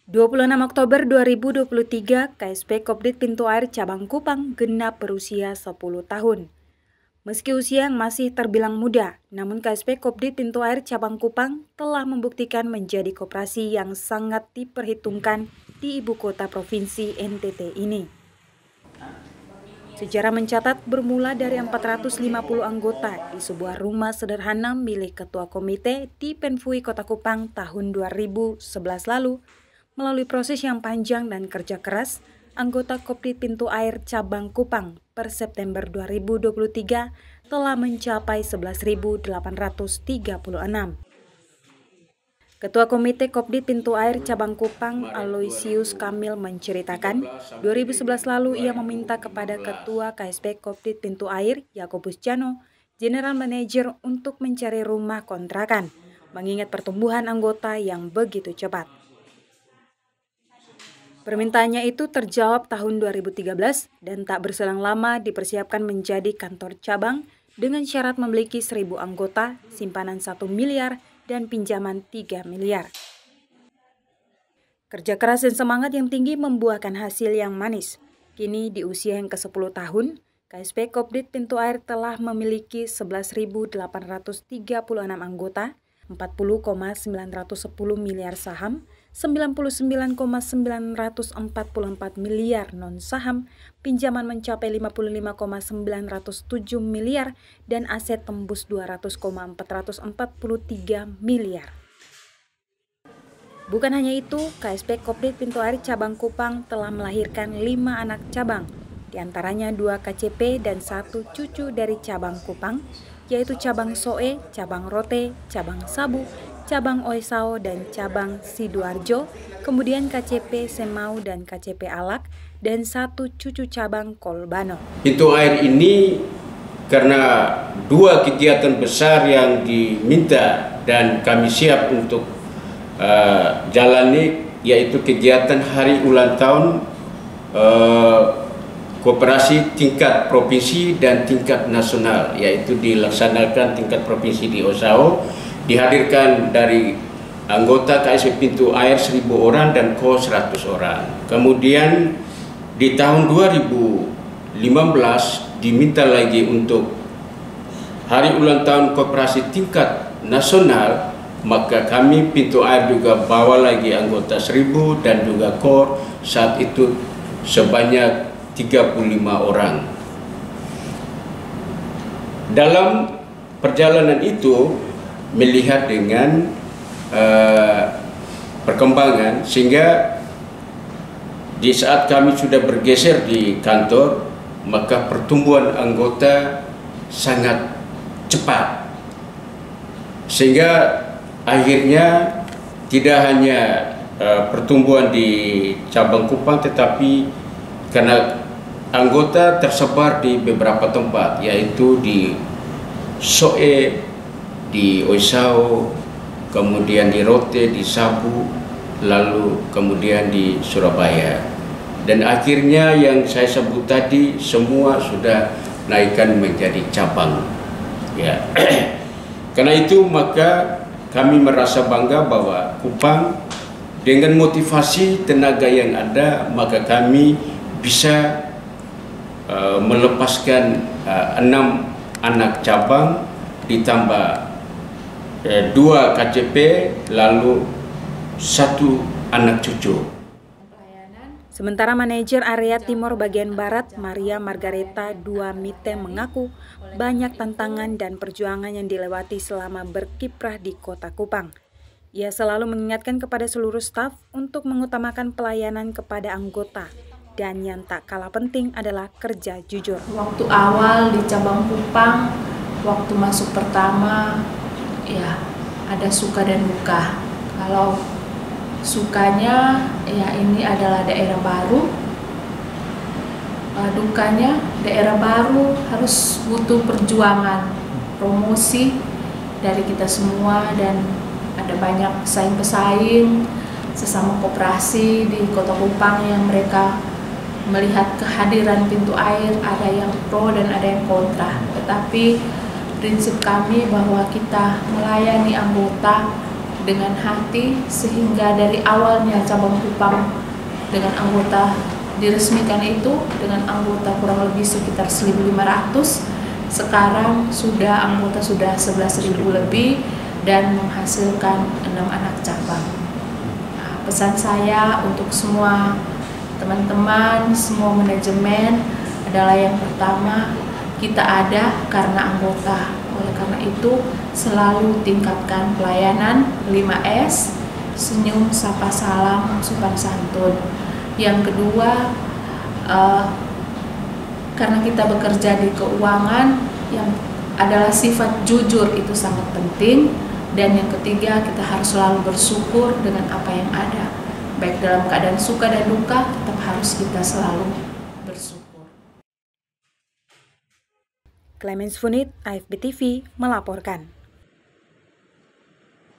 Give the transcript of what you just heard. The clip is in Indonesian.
26 Oktober 2023, KSP Kopdit Pintu Air Cabang Kupang genap berusia 10 tahun. Meski usia yang masih terbilang muda, namun KSP Kopdit Pintu Air Cabang Kupang telah membuktikan menjadi koperasi yang sangat diperhitungkan di ibu kota provinsi NTT ini. Sejarah mencatat bermula dari 450 anggota di sebuah rumah sederhana milik Ketua Komite di Penfui Kota Kupang tahun 2011 lalu. Melalui proses yang panjang dan kerja keras, anggota Kopdit Pintu Air Cabang Kupang per September 2023 telah mencapai 11.836. Ketua Komite Kopdit Pintu Air Cabang Kupang, Aloysius Kamil menceritakan, 2011 lalu ia meminta kepada Ketua KSP Kopdit Pintu Air, Yakobus Jano, General Manager untuk mencari rumah kontrakan, mengingat pertumbuhan anggota yang begitu cepat. Permintaannya itu terjawab tahun 2013 dan tak berselang lama dipersiapkan menjadi kantor cabang dengan syarat memiliki 1.000 anggota, simpanan 1 miliar, dan pinjaman 3 miliar. Kerja keras dan semangat yang tinggi membuahkan hasil yang manis. Kini di usia yang ke-10 tahun, KSP Kopdit Pintu Air telah memiliki 11.836 anggota, 40,910 miliar saham, 99,944 miliar non-saham, pinjaman mencapai 55,907 miliar, dan aset tembus 200,443 miliar. Bukan hanya itu, KSP Kopdit Pintu Air Cabang Kupang telah melahirkan 5 anak cabang, diantaranya 2 KCP dan 1 cucu dari cabang Kupang, yaitu cabang Soe, cabang Rote, cabang Sabu, cabang Oesao, dan cabang Sidoarjo, kemudian KCP Semau dan KCP Alak, dan 1 cucu cabang Kolbano. Pintu air ini karena 2 kegiatan besar yang diminta dan kami siap untuk jalani, yaitu kegiatan hari ulang tahun koperasi tingkat provinsi dan tingkat nasional, yaitu dilaksanakan tingkat provinsi di Oesao, dihadirkan dari anggota KSP Pintu Air 1.000 orang dan KO 100 orang. Kemudian di tahun 2015 diminta lagi untuk hari ulang tahun koperasi tingkat nasional, maka kami Pintu Air juga bawa lagi anggota 1.000 dan juga KO saat itu sebanyak 35 orang. Dalam perjalanan itu melihat dengan perkembangan, sehingga di saat kami sudah bergeser di kantor, maka pertumbuhan anggota sangat cepat, sehingga akhirnya tidak hanya pertumbuhan di cabang Kupang, tetapi karena anggota tersebar di beberapa tempat, yaitu di Soe, di Oesao, kemudian di Rote, di Sabu, lalu kemudian di Surabaya. Dan akhirnya yang saya sebut tadi semua sudah naikkan menjadi cabang. Ya. Karena itu maka kami merasa bangga bahwa Kupang dengan motivasi tenaga yang ada, maka kami bisa melepaskan 6 anak cabang ditambah 2 KCP lalu 1 anak cucu. Sementara manajer area Timur bagian Barat Maria Margareta Duamite mengaku banyak tantangan dan perjuangan yang dilewati selama berkiprah di Kota Kupang. Ia selalu mengingatkan kepada seluruh staf untuk mengutamakan pelayanan kepada anggota. Dan yang tak kalah penting adalah kerja jujur. Waktu awal di cabang Kupang, waktu masuk pertama, ya ada suka dan duka. Kalau sukanya, ya ini adalah daerah baru. Dukanya, daerah baru harus butuh perjuangan, promosi dari kita semua, dan ada banyak pesaing-pesaing sesama koperasi di Kota Kupang yang mereka melihat kehadiran pintu air, ada yang pro dan ada yang kontra. Tetapi prinsip kami bahwa kita melayani anggota dengan hati, sehingga dari awalnya cabang Kupang dengan anggota diresmikan itu dengan anggota kurang lebih sekitar 1.500, sekarang anggota sudah 11.000 lebih dan menghasilkan 6 anak cabang. Nah, pesan saya untuk semua teman-teman, semua manajemen adalah yang pertama, kita ada karena anggota. Oleh karena itu, selalu tingkatkan pelayanan 5S, senyum, sapa, salam, sopan santun. Yang kedua, karena kita bekerja di keuangan, yang adalah sifat jujur itu sangat penting. Dan yang ketiga, kita harus selalu bersyukur dengan apa yang ada. Baik dalam keadaan suka dan duka, tetap harus kita selalu bersyukur. Clemens Funit, AFB TV melaporkan.